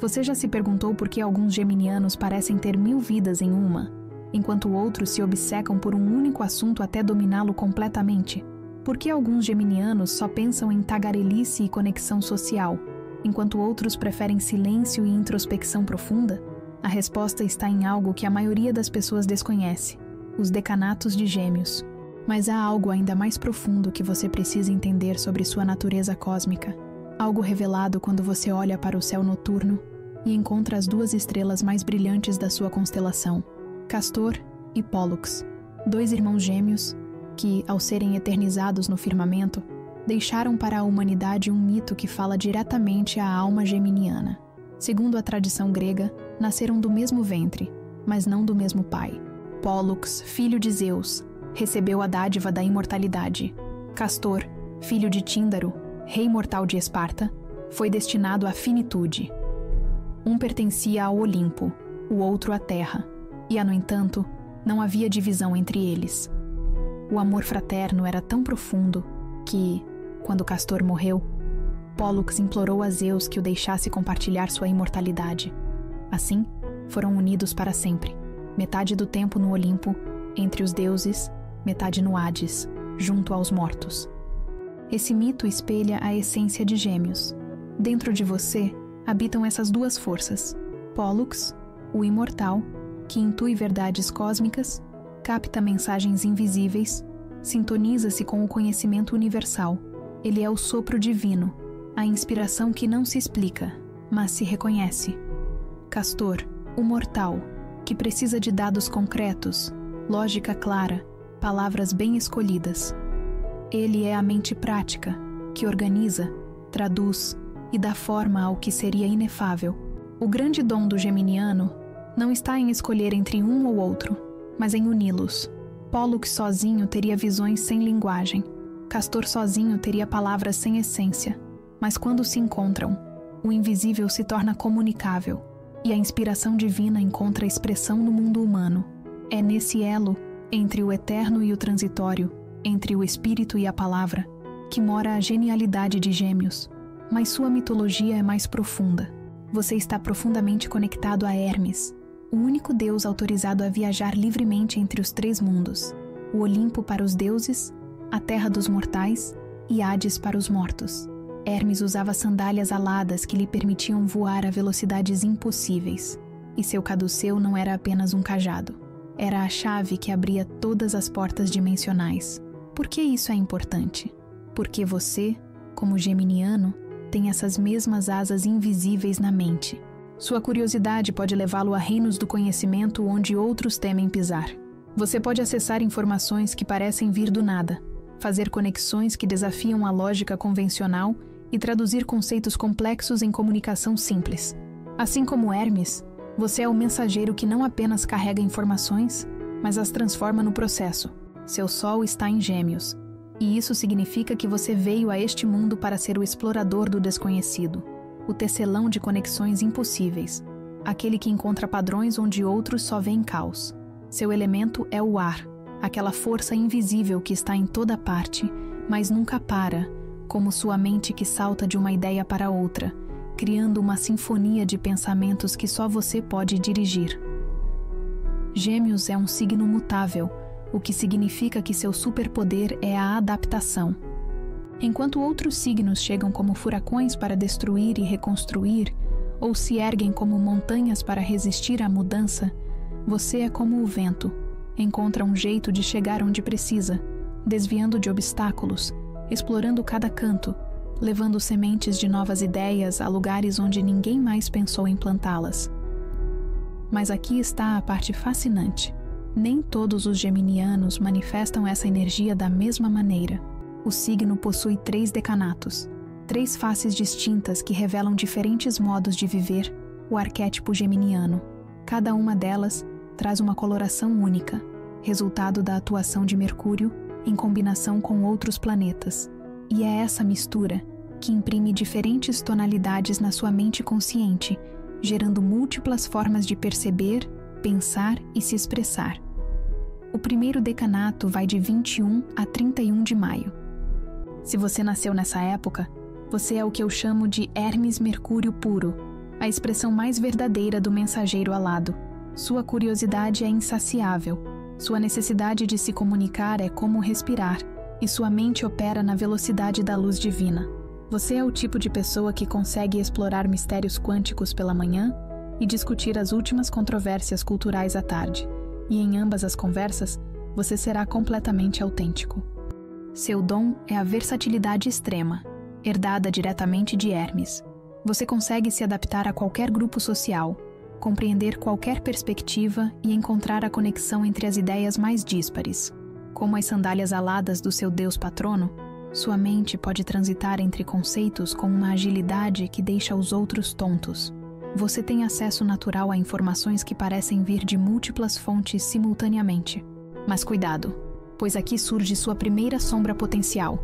Você já se perguntou por que alguns geminianos parecem ter 1000 vidas em uma, enquanto outros se obcecam por um único assunto até dominá-lo completamente? Por que alguns geminianos só pensam em tagarelice e conexão social, enquanto outros preferem silêncio e introspecção profunda? A resposta está em algo que a maioria das pessoas desconhece: os decanatos de Gêmeos. Mas há algo ainda mais profundo que você precisa entender sobre sua natureza cósmica. Algo revelado quando você olha para o céu noturno e encontra as 2 estrelas mais brilhantes da sua constelação, Castor e Pólux, 2 irmãos gêmeos que, ao serem eternizados no firmamento, deixaram para a humanidade um mito que fala diretamente à alma geminiana. Segundo a tradição grega, nasceram do mesmo ventre, mas não do mesmo pai. Pólux, filho de Zeus, recebeu a dádiva da imortalidade. Castor, filho de Tíndaro, rei mortal de Esparta, foi destinado à finitude. Um pertencia ao Olimpo, o outro à Terra, e, no entanto, não havia divisão entre eles. O amor fraterno era tão profundo que, quando Castor morreu, Pólux implorou a Zeus que o deixasse compartilhar sua imortalidade. Assim, foram unidos para sempre, metade do tempo no Olimpo, entre os deuses, metade no Hades, junto aos mortos. Esse mito espelha a essência de Gêmeos. Dentro de você habitam essas 2 forças: Pólux, o imortal, que intui verdades cósmicas, capta mensagens invisíveis, sintoniza-se com o conhecimento universal. Ele é o sopro divino, a inspiração que não se explica, mas se reconhece. Castor, o mortal, que precisa de dados concretos, lógica clara, palavras bem escolhidas. Ele é a mente prática, que organiza, traduz e dá forma ao que seria inefável. O grande dom do geminiano não está em escolher entre um ou outro, mas em uni-los. Pólux sozinho teria visões sem linguagem. Castor sozinho teria palavras sem essência. Mas quando se encontram, o invisível se torna comunicável e a inspiração divina encontra expressão no mundo humano. É nesse elo, entre o eterno e o transitório, entre o espírito e a palavra, que mora a genialidade de Gêmeos. Mas sua mitologia é mais profunda. Você está profundamente conectado a Hermes, o único deus autorizado a viajar livremente entre os 3 mundos: o Olimpo para os deuses, a terra dos mortais e Hades para os mortos. Hermes usava sandálias aladas que lhe permitiam voar a velocidades impossíveis, e seu caduceu não era apenas um cajado. Era a chave que abria todas as portas dimensionais. Por que isso é importante? Porque você, como geminiano, tem essas mesmas asas invisíveis na mente. Sua curiosidade pode levá-lo a reinos do conhecimento onde outros temem pisar. Você pode acessar informações que parecem vir do nada, fazer conexões que desafiam a lógica convencional e traduzir conceitos complexos em comunicação simples. Assim como Hermes, você é o mensageiro que não apenas carrega informações, mas as transforma no processo. Seu sol está em Gêmeos, e isso significa que você veio a este mundo para ser o explorador do desconhecido, o tecelão de conexões impossíveis, aquele que encontra padrões onde outros só veem caos. Seu elemento é o ar, aquela força invisível que está em toda parte, mas nunca para, como sua mente que salta de uma ideia para outra, criando uma sinfonia de pensamentos que só você pode dirigir. Gêmeos é um signo mutável, o que significa que seu superpoder é a adaptação. Enquanto outros signos chegam como furacões para destruir e reconstruir, ou se erguem como montanhas para resistir à mudança, você é como o vento, encontra um jeito de chegar onde precisa, desviando de obstáculos, explorando cada canto, levando sementes de novas ideias a lugares onde ninguém mais pensou em plantá-las. Mas aqui está a parte fascinante. Nem todos os geminianos manifestam essa energia da mesma maneira. O signo possui 3 decanatos, 3 faces distintas que revelam diferentes modos de viver o arquétipo geminiano. Cada uma delas traz uma coloração única, resultado da atuação de Mercúrio em combinação com outros planetas. E é essa mistura que imprime diferentes tonalidades na sua mente consciente, gerando múltiplas formas de perceber, pensar e se expressar. O primeiro decanato vai de 21 a 31 de maio. Se você nasceu nessa época, você é o que eu chamo de Hermes Mercúrio puro, a expressão mais verdadeira do mensageiro alado. Sua curiosidade é insaciável, sua necessidade de se comunicar é como respirar, e sua mente opera na velocidade da luz divina. Você é o tipo de pessoa que consegue explorar mistérios quânticos pela manhã e discutir as últimas controvérsias culturais à tarde, e em ambas as conversas, você será completamente autêntico. Seu dom é a versatilidade extrema, herdada diretamente de Hermes. Você consegue se adaptar a qualquer grupo social, compreender qualquer perspectiva e encontrar a conexão entre as ideias mais díspares. Como as sandálias aladas do seu deus patrono, sua mente pode transitar entre conceitos com uma agilidade que deixa os outros tontos. Você tem acesso natural a informações que parecem vir de múltiplas fontes simultaneamente. Mas cuidado, pois aqui surge sua primeira sombra potencial,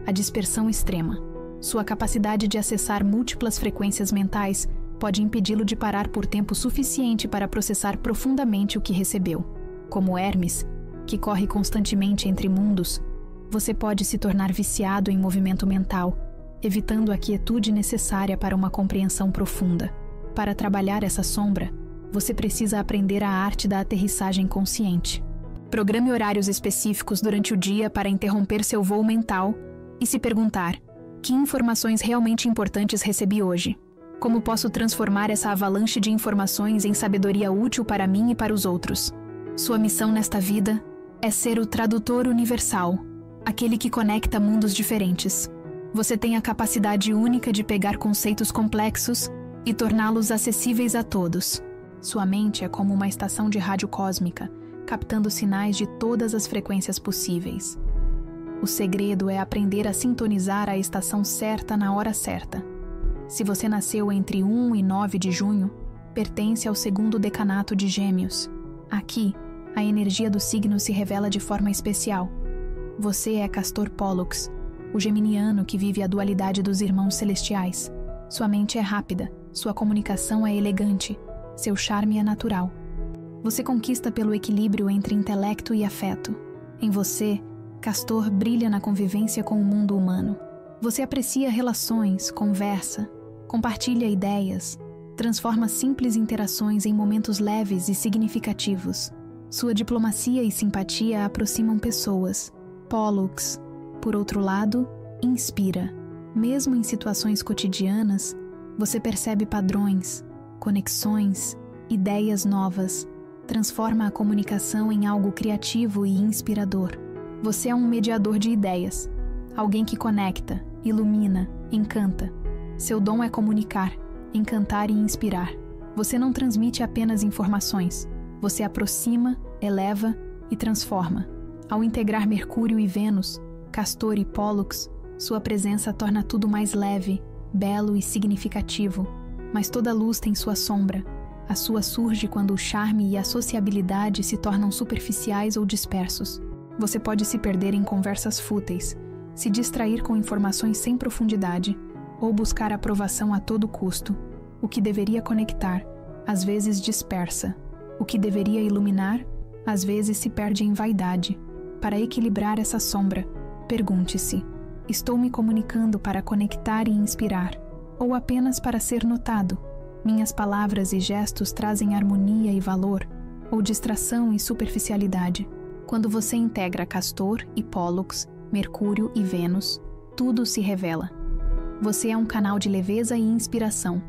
a dispersão extrema. Sua capacidade de acessar múltiplas frequências mentais pode impedi-lo de parar por tempo suficiente para processar profundamente o que recebeu. Como Hermes, que corre constantemente entre mundos, você pode se tornar viciado em movimento mental, evitando a quietude necessária para uma compreensão profunda. Para trabalhar essa sombra, você precisa aprender a arte da aterrissagem consciente. Programe horários específicos durante o dia para interromper seu voo mental e se perguntar: que informações realmente importantes recebi hoje? Como posso transformar essa avalanche de informações em sabedoria útil para mim e para os outros? Sua missão nesta vida é ser o tradutor universal, aquele que conecta mundos diferentes. Você tem a capacidade única de pegar conceitos complexos e torná-los acessíveis a todos. Sua mente é como uma estação de rádio cósmica, captando sinais de todas as frequências possíveis. O segredo é aprender a sintonizar a estação certa na hora certa. Se você nasceu entre 1 e 9 de junho, pertence ao segundo decanato de Gêmeos. Aqui, a energia do signo se revela de forma especial. Você é Castor Pollux, o geminiano que vive a dualidade dos irmãos celestiais. Sua mente é rápida, sua comunicação é elegante, seu charme é natural. Você conquista pelo equilíbrio entre intelecto e afeto. Em você, Castor brilha na convivência com o mundo humano. Você aprecia relações, conversa, compartilha ideias, transforma simples interações em momentos leves e significativos. Sua diplomacia e simpatia aproximam pessoas. Pollux, por outro lado, inspira. Mesmo em situações cotidianas, você percebe padrões, conexões, ideias novas. Transforma a comunicação em algo criativo e inspirador. Você é um mediador de ideias, alguém que conecta, ilumina, encanta. Seu dom é comunicar, encantar e inspirar. Você não transmite apenas informações, você aproxima, eleva e transforma. Ao integrar Mercúrio e Vênus, Castor e Pollux, sua presença torna tudo mais leve, belo e significativo. Mas toda luz tem sua sombra. A sua surge quando o charme e a sociabilidade se tornam superficiais ou dispersos. Você pode se perder em conversas fúteis, se distrair com informações sem profundidade, ou buscar aprovação a todo custo. O que deveria conectar, às vezes dispersa. O que deveria iluminar, às vezes se perde em vaidade. Para equilibrar essa sombra, pergunte-se: estou me comunicando para conectar e inspirar, ou apenas para ser notado? Minhas palavras e gestos trazem harmonia e valor, ou distração e superficialidade? Quando você integra Castor e Pollux, Mercúrio e Vênus, tudo se revela. Você é um canal de leveza e inspiração,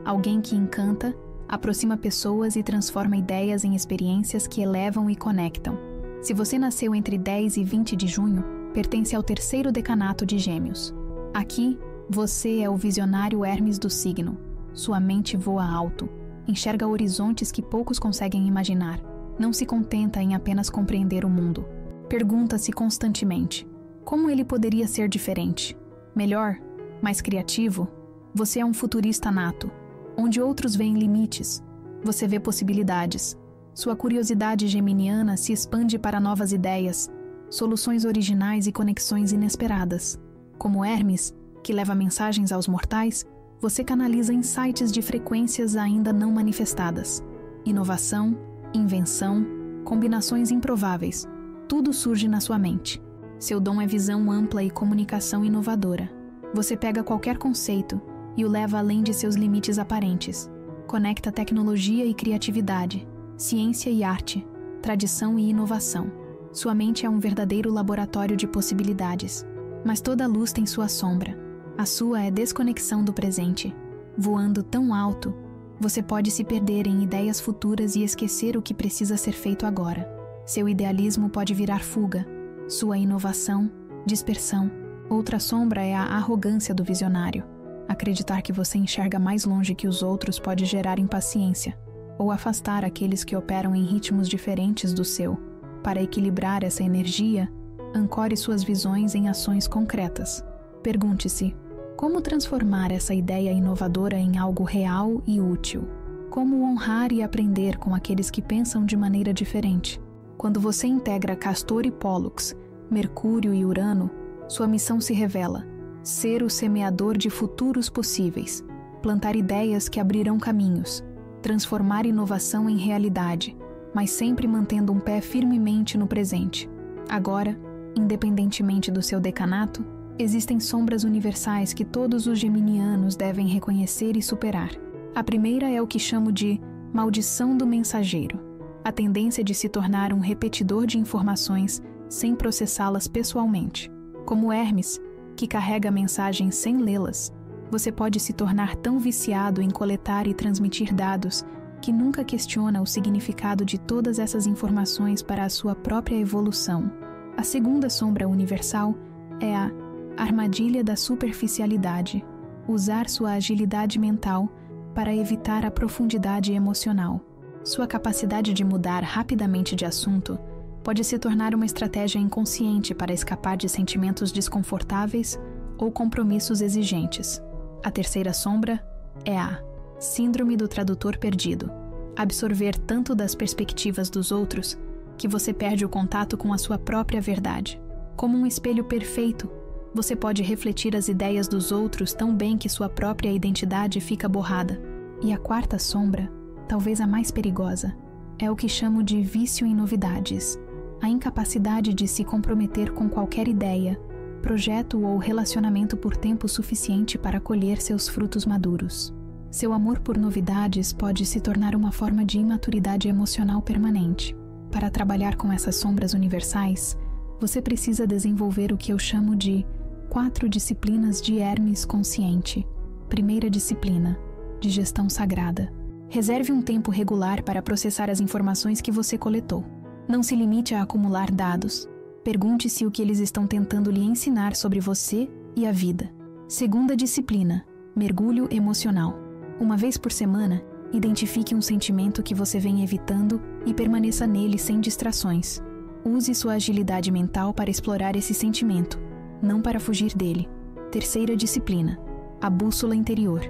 alguém que encanta, aproxima pessoas e transforma ideias em experiências que elevam e conectam. Se você nasceu entre 10 e 20 de junho, pertence ao terceiro decanato de Gêmeos. Aqui, você é o visionário Hermes do signo. Sua mente voa alto, enxerga horizontes que poucos conseguem imaginar. Não se contenta em apenas compreender o mundo. Pergunta-se constantemente: como ele poderia ser diferente? Melhor? Mais criativo? Você é um futurista nato. Onde outros veem limites, você vê possibilidades. Sua curiosidade geminiana se expande para novas ideias, soluções originais e conexões inesperadas. Como Hermes, que leva mensagens aos mortais, você canaliza insights de frequências ainda não manifestadas. Inovação, invenção, combinações improváveis, tudo surge na sua mente. Seu dom é visão ampla e comunicação inovadora. Você pega qualquer conceito e o leva além de seus limites aparentes. Conecta tecnologia e criatividade, ciência e arte, tradição e inovação. Sua mente é um verdadeiro laboratório de possibilidades. Mas toda luz tem sua sombra. A sua é desconexão do presente. Voando tão alto, você pode se perder em ideias futuras e esquecer o que precisa ser feito agora. Seu idealismo pode virar fuga, sua inovação, dispersão. Outra sombra é a arrogância do visionário. Acreditar que você enxerga mais longe que os outros pode gerar impaciência, ou afastar aqueles que operam em ritmos diferentes do seu. Para equilibrar essa energia, ancore suas visões em ações concretas. Pergunte-se: como transformar essa ideia inovadora em algo real e útil? Como honrar e aprender com aqueles que pensam de maneira diferente? Quando você integra Castor e Pólux, Mercúrio e Urano, sua missão se revela: ser o semeador de futuros possíveis, plantar ideias que abrirão caminhos, transformar inovação em realidade, mas sempre mantendo um pé firmemente no presente. Agora, independentemente do seu decanato, existem sombras universais que todos os geminianos devem reconhecer e superar. A primeira é o que chamo de maldição do mensageiro, a tendência de se tornar um repetidor de informações sem processá-las pessoalmente. Como Hermes, que carrega mensagens sem lê-las, você pode se tornar tão viciado em coletar e transmitir dados que nunca questiona o significado de todas essas informações para a sua própria evolução. A segunda sombra universal é a armadilha da superficialidade, usar sua agilidade mental para evitar a profundidade emocional. Sua capacidade de mudar rapidamente de assunto pode se tornar uma estratégia inconsciente para escapar de sentimentos desconfortáveis ou compromissos exigentes. A terceira sombra é a síndrome do tradutor perdido, absorver tanto das perspectivas dos outros que você perde o contato com a sua própria verdade. Como um espelho perfeito, você pode refletir as ideias dos outros tão bem que sua própria identidade fica borrada. E a quarta sombra, talvez a mais perigosa, é o que chamo de vício em novidades, a incapacidade de se comprometer com qualquer ideia, projeto ou relacionamento por tempo suficiente para colher seus frutos maduros. Seu amor por novidades pode se tornar uma forma de imaturidade emocional permanente. Para trabalhar com essas sombras universais, você precisa desenvolver o que eu chamo de 4 disciplinas de Hermes consciente. Primeira disciplina, de gestão sagrada. Reserve um tempo regular para processar as informações que você coletou. Não se limite a acumular dados. Pergunte-se o que eles estão tentando lhe ensinar sobre você e a vida. Segunda disciplina, mergulho emocional. Uma vez por semana, identifique um sentimento que você vem evitando e permaneça nele sem distrações. Use sua agilidade mental para explorar esse sentimento, não para fugir dele. Terceira disciplina, a bússola interior.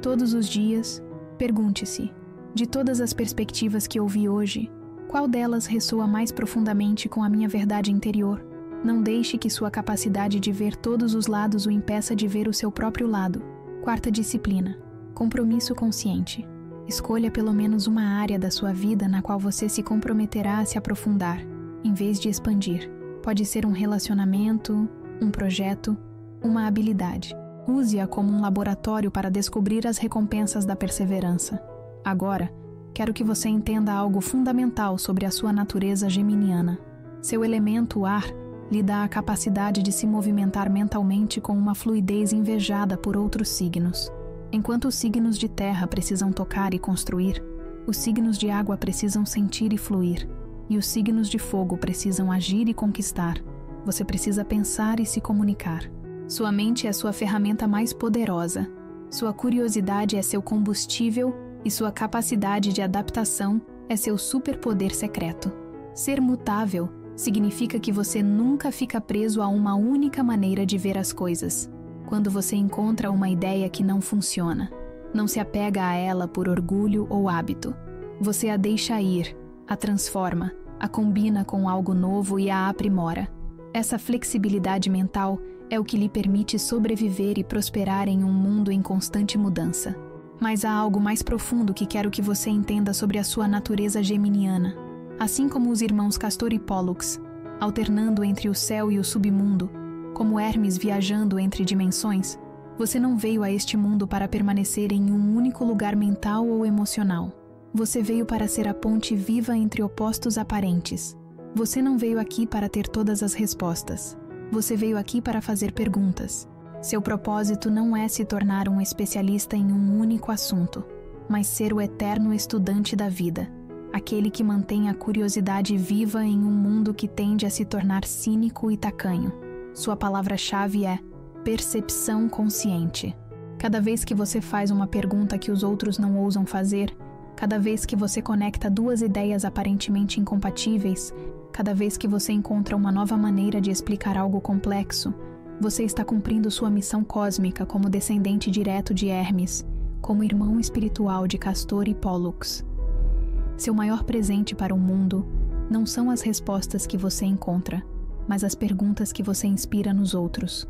Todos os dias, pergunte-se: de todas as perspectivas que ouvi hoje, qual delas ressoa mais profundamente com a minha verdade interior? Não deixe que sua capacidade de ver todos os lados o impeça de ver o seu próprio lado. Quarta disciplina, compromisso consciente. Escolha pelo menos uma área da sua vida na qual você se comprometerá a se aprofundar, em vez de expandir. Pode ser um relacionamento, um projeto, uma habilidade. Use-a como um laboratório para descobrir as recompensas da perseverança. Agora, quero que você entenda algo fundamental sobre a sua natureza geminiana. Seu elemento ar lhe dá a capacidade de se movimentar mentalmente com uma fluidez invejada por outros signos. Enquanto os signos de terra precisam tocar e construir, os signos de água precisam sentir e fluir, e os signos de fogo precisam agir e conquistar. Você precisa pensar e se comunicar. Sua mente é sua ferramenta mais poderosa. Sua curiosidade é seu combustível e sua capacidade de adaptação é seu superpoder secreto. Ser mutável significa que você nunca fica preso a uma única maneira de ver as coisas. Quando você encontra uma ideia que não funciona, não se apega a ela por orgulho ou hábito. Você a deixa ir, a transforma, a combina com algo novo e a aprimora. Essa flexibilidade mental é o que lhe permite sobreviver e prosperar em um mundo em constante mudança. Mas há algo mais profundo que quero que você entenda sobre a sua natureza geminiana. Assim como os irmãos Castor e Pólux, alternando entre o céu e o submundo, como Hermes viajando entre dimensões, Você não veio a este mundo para permanecer em um único lugar mental ou emocional. Você veio para ser a ponte viva entre opostos aparentes. Você não veio aqui para ter todas as respostas. Você veio aqui para fazer perguntas. Seu propósito não é se tornar um especialista em um único assunto, mas ser o eterno estudante da vida, aquele que mantém a curiosidade viva em um mundo que tende a se tornar cínico e tacanho. Sua palavra-chave é percepção consciente. Cada vez que você faz uma pergunta que os outros não ousam fazer, cada vez que você conecta duas ideias aparentemente incompatíveis, cada vez que você encontra uma nova maneira de explicar algo complexo, você está cumprindo sua missão cósmica como descendente direto de Hermes, como irmão espiritual de Castor e Pólux. Seu maior presente para o mundo não são as respostas que você encontra, mas as perguntas que você inspira nos outros.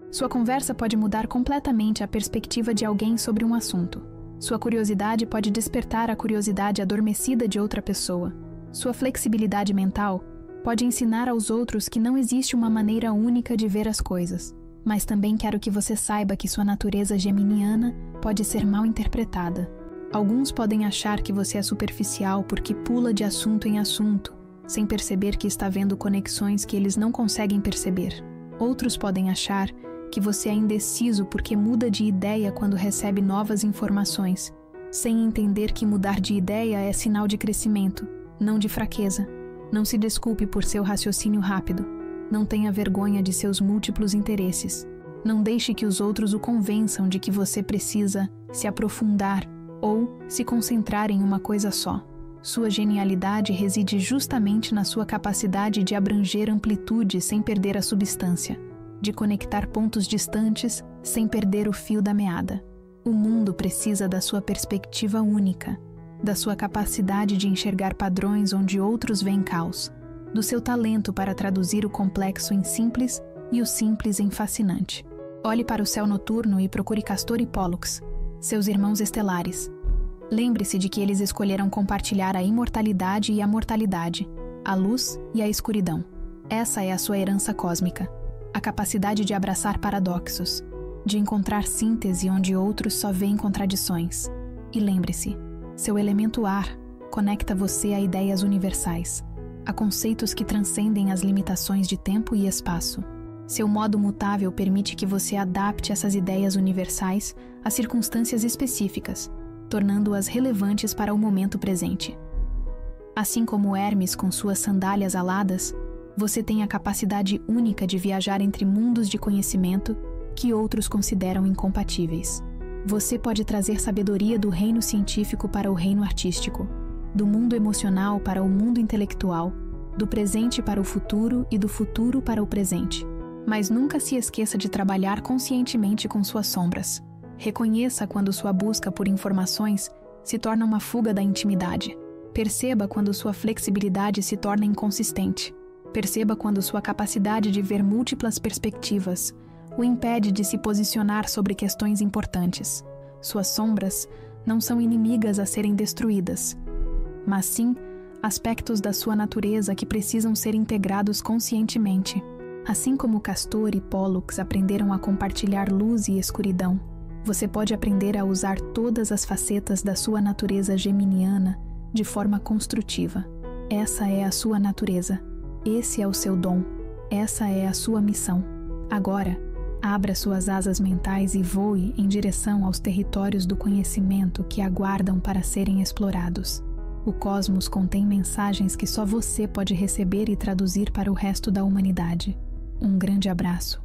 Sua conversa pode mudar completamente a perspectiva de alguém sobre um assunto. Sua curiosidade pode despertar a curiosidade adormecida de outra pessoa. Sua flexibilidade mental pode ensinar aos outros que não existe uma maneira única de ver as coisas. Mas também quero que você saiba que sua natureza geminiana pode ser mal interpretada. Alguns podem achar que você é superficial porque pula de assunto em assunto, sem perceber que está vendo conexões que eles não conseguem perceber. Outros podem achar que você é indeciso porque muda de ideia quando recebe novas informações, sem entender que mudar de ideia é sinal de crescimento, não de fraqueza. Não se desculpe por seu raciocínio rápido. Não tenha vergonha de seus múltiplos interesses. Não deixe que os outros o convençam de que você precisa se aprofundar ou se concentrar em uma coisa só. Sua genialidade reside justamente na sua capacidade de abranger amplitude sem perder a substância, de conectar pontos distantes sem perder o fio da meada. O mundo precisa da sua perspectiva única, da sua capacidade de enxergar padrões onde outros veem caos, do seu talento para traduzir o complexo em simples e o simples em fascinante. Olhe para o céu noturno e procure Castor e Pólux, seus irmãos estelares. Lembre-se de que eles escolheram compartilhar a imortalidade e a mortalidade, a luz e a escuridão. Essa é a sua herança cósmica, a capacidade de abraçar paradoxos, de encontrar síntese onde outros só veem contradições. E lembre-se, seu elemento ar conecta você a ideias universais, a conceitos que transcendem as limitações de tempo e espaço. Seu modo mutável permite que você adapte essas ideias universais a circunstâncias específicas, tornando-as relevantes para o momento presente. Assim como Hermes com suas sandálias aladas, você tem a capacidade única de viajar entre mundos de conhecimento que outros consideram incompatíveis. Você pode trazer sabedoria do reino científico para o reino artístico, do mundo emocional para o mundo intelectual, do presente para o futuro e do futuro para o presente. Mas nunca se esqueça de trabalhar conscientemente com suas sombras. Reconheça quando sua busca por informações se torna uma fuga da intimidade. Perceba quando sua flexibilidade se torna inconsistente. Perceba quando sua capacidade de ver múltiplas perspectivas o impede de se posicionar sobre questões importantes. Suas sombras não são inimigas a serem destruídas, mas sim aspectos da sua natureza que precisam ser integrados conscientemente. Assim como Castor e Pólux aprenderam a compartilhar luz e escuridão, você pode aprender a usar todas as facetas da sua natureza geminiana de forma construtiva. Essa é a sua natureza. Esse é o seu dom. Essa é a sua missão. Agora, abra suas asas mentais e voe em direção aos territórios do conhecimento que aguardam para serem explorados. O cosmos contém mensagens que só você pode receber e traduzir para o resto da humanidade. Um grande abraço.